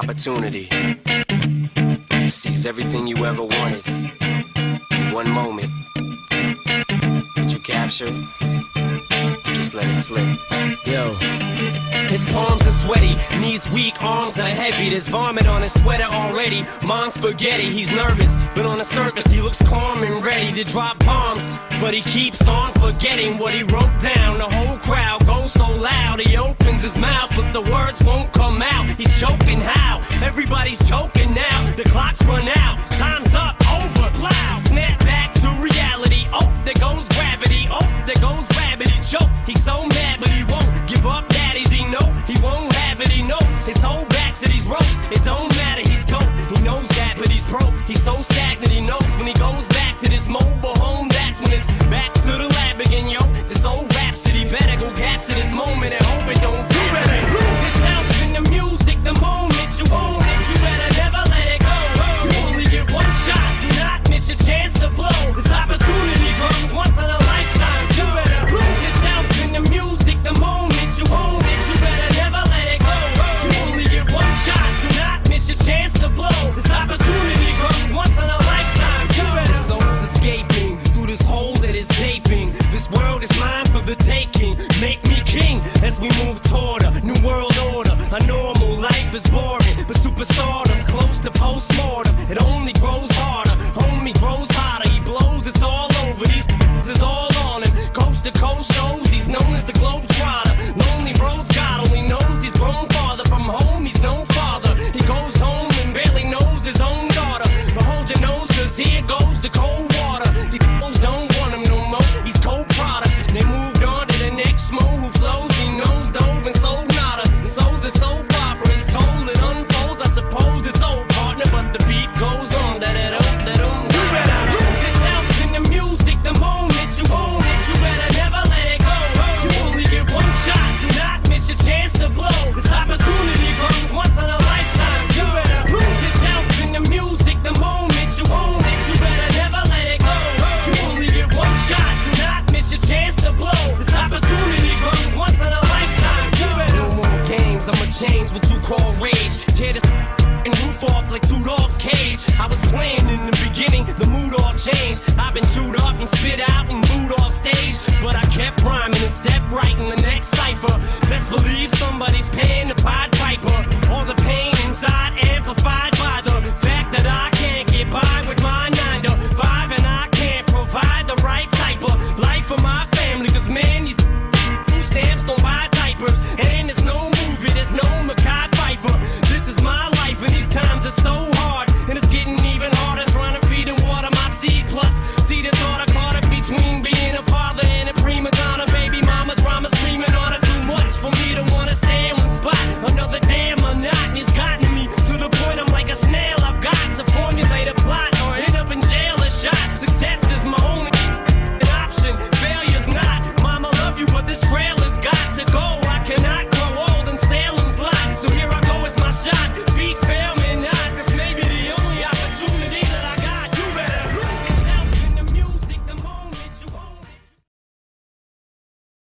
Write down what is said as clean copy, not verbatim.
opportunity to seize everything you ever wanted in one moment. But you captured, just let it slip. Yo. His palms are sweaty, knees weak, arms are heavy. There's vomit on his sweater already. Mom's spaghetti, he's nervous, but on the surface he looks calm and ready to drop bombs. But he keeps on forgetting what he wrote down. The whole crowd goes so loud, he opens his mouth, but the words won't come out. He's choking how? Everybody's choking now. The clock's run out, time's up, over, loud. Snap back to reality, oh, there goes gravity. Oh, there goes rabbit, he choke. He's so mad, but he won't give up. Daddies, he know he won't have it, he knows. His whole back to these ropes, it don't matter, he's dope. He knows that, but he's broke. He's so stagnant, he knows when he goes back to this mobile home, that's when it's back to the lab again, yo. This old rhapsody better go capture this moment and hope it don't do it. Lose yourself in the music, the moment you own it, you better never let it go. You only get one shot, do not miss your chance to blow. This opportunity comes once in a lifetime. You better lose yourself in the music, the moment you own it, you better never let it go. You only get one shot, do not miss your chance to blow. This opportunity comes once in a lifetime. You better. The soul's escaping through this hole that is gaping. This world is mine for the taking. Make me king as we move toward a new world order. A normal life is boring, but superstardom's close to postmortem. It only grows harder, homie grows hotter. He blows, it's all over. These is all on him. Coast to coast shows, he's known as the Globetrotter. Lonely roads, God only knows he's grown farther from home. He's no father. He goes home and barely knows his own daughter. But hold your nose, cause here goes the cold water. These fools don't want him no more. He's cold product. They moved on to the next mo who flows. He knows dove and sold nada. So the soap opera is told, it unfolds. I suppose it's old partner, but the beat goes on. You better lose yourself in the music, the moment you own it, you better never let it go. You only get one shot, do not miss your chance to blow. This opportunity comes once in a lifetime. You better lose yourself in the music, the moment you own it, you better never let it go. You only get one shot, do not miss your chance to blow. This opportunity comes once in a lifetime. You better. No more games, I'ma change what you call rage. Tear this and roof off like two dogs' cage. I was playing in the beginning, the mood all changed. I've been chewed up and spit out and booed off stage, but I kept rhyming and stepped right in the